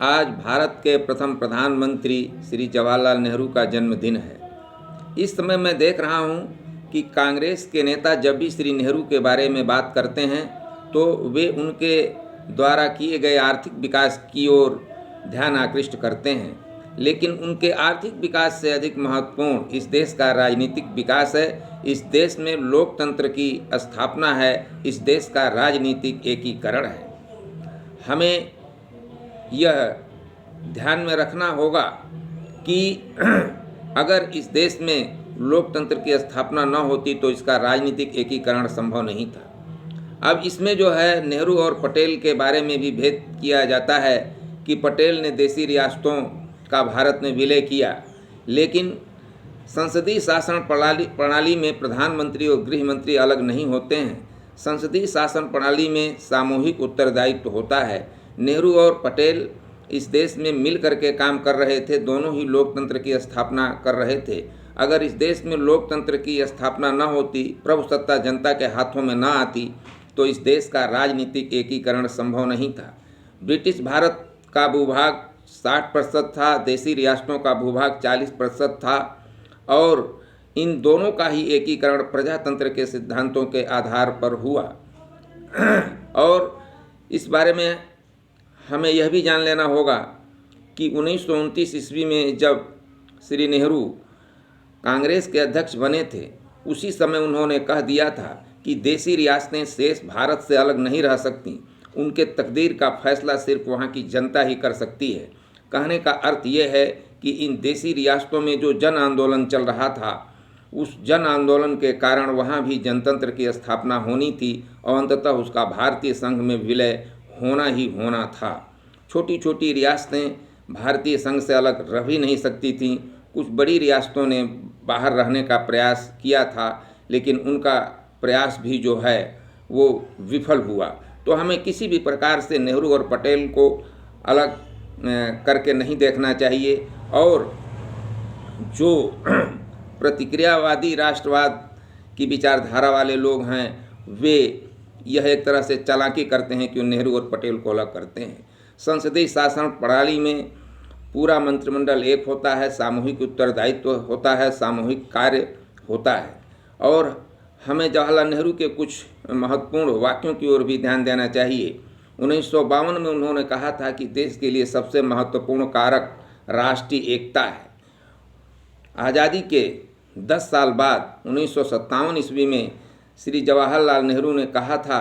आज भारत के प्रथम प्रधानमंत्री श्री जवाहरलाल नेहरू का जन्मदिन है। इस समय मैं देख रहा हूँ कि कांग्रेस के नेता जब भी श्री नेहरू के बारे में बात करते हैं तो वे उनके द्वारा किए गए आर्थिक विकास की ओर ध्यान आकृष्ट करते हैं, लेकिन उनके आर्थिक विकास से अधिक महत्वपूर्ण इस देश का राजनीतिक विकास है। इस देश में लोकतंत्र की स्थापना है, इस देश का राजनीतिक एकीकरण है। हमें यह ध्यान में रखना होगा कि अगर इस देश में लोकतंत्र की स्थापना न होती तो इसका राजनीतिक एकीकरण संभव नहीं था। अब इसमें जो है नेहरू और पटेल के बारे में भी भेद किया जाता है कि पटेल ने देशी रियासतों का भारत में विलय किया, लेकिन संसदीय शासन प्रणाली में प्रधानमंत्री और गृह मंत्री अलग नहीं होते हैं। संसदीय शासन प्रणाली में सामूहिक उत्तरदायित्व होता है। नेहरू और पटेल इस देश में मिल करके काम कर रहे थे, दोनों ही लोकतंत्र की स्थापना कर रहे थे। अगर इस देश में लोकतंत्र की स्थापना न होती, प्रभुसत्ता जनता के हाथों में न आती, तो इस देश का राजनीतिक एकीकरण संभव नहीं था। ब्रिटिश भारत का भूभाग 60% था, देशी रियासतों का भूभाग 40% था और इन दोनों का ही एकीकरण प्रजातंत्र के सिद्धांतों के आधार पर हुआ। और इस बारे में हमें यह भी जान लेना होगा कि 1929 ईस्वी में जब श्री नेहरू कांग्रेस के अध्यक्ष बने थे, उसी समय उन्होंने कह दिया था कि देशी रियासतें शेष भारत से अलग नहीं रह सकती, उनके तकदीर का फैसला सिर्फ वहाँ की जनता ही कर सकती है। कहने का अर्थ ये है कि इन देशी रियासतों में जो जन आंदोलन चल रहा था, उस जन आंदोलन के कारण वहाँ भी जनतंत्र की स्थापना होनी थी और अंततः उसका भारतीय संघ में विलय होना ही होना था। छोटी छोटी रियासतें भारतीय संघ से अलग रह भी नहीं सकती थीं। कुछ बड़ी रियासतों ने बाहर रहने का प्रयास किया था, लेकिन उनका प्रयास भी जो है वो विफल हुआ। तो हमें किसी भी प्रकार से नेहरू और पटेल को अलग करके नहीं देखना चाहिए। और जो प्रतिक्रियावादी राष्ट्रवाद की विचारधारा वाले लोग हैं, वे यह एक तरह से चालाकी करते हैं कि नेहरू और पटेल को अलग करते हैं। संसदीय शासन प्रणाली में पूरा मंत्रिमंडल एक होता है, सामूहिक उत्तरदायित्व होता है, सामूहिक कार्य होता है। और हमें जवाहरलाल नेहरू के कुछ महत्वपूर्ण वाक्यों की ओर भी ध्यान देना चाहिए। 1952 में उन्होंने कहा था कि देश के लिए सबसे महत्वपूर्ण कारक राष्ट्रीय एकता है। आज़ादी के 10 साल बाद 1957 ईस्वी में श्री जवाहरलाल नेहरू ने कहा था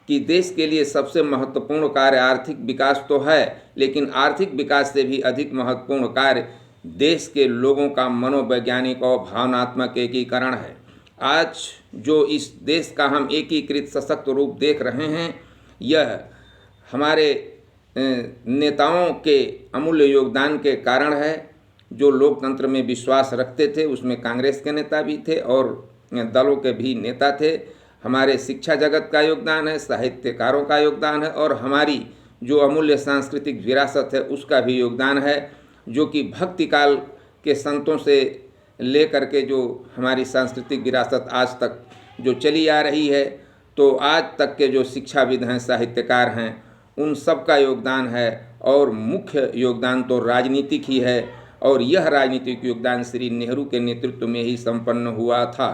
कि देश के लिए सबसे महत्वपूर्ण कार्य आर्थिक विकास तो है, लेकिन आर्थिक विकास से भी अधिक महत्वपूर्ण कार्य देश के लोगों का मनोवैज्ञानिक और भावनात्मक एकीकरण है। आज जो इस देश का हम एकीकृत सशक्त रूप देख रहे हैं, यह हमारे नेताओं के अमूल्य योगदान के कारण है। जो लोकतंत्र में विश्वास रखते थे, उसमें कांग्रेस के नेता भी थे और दलों के भी नेता थे। हमारे शिक्षा जगत का योगदान है, साहित्यकारों का योगदान है और हमारी जो अमूल्य सांस्कृतिक विरासत है उसका भी योगदान है, जो कि भक्ति काल के संतों से लेकर के जो हमारी सांस्कृतिक विरासत आज तक जो चली आ रही है, तो आज तक के जो शिक्षाविद हैं, साहित्यकार हैं, उन सब का योगदान है। और मुख्य योगदान तो राजनीतिक ही है और यह राजनीतिक योगदान श्री नेहरू के नेतृत्व में ही संपन्न हुआ था।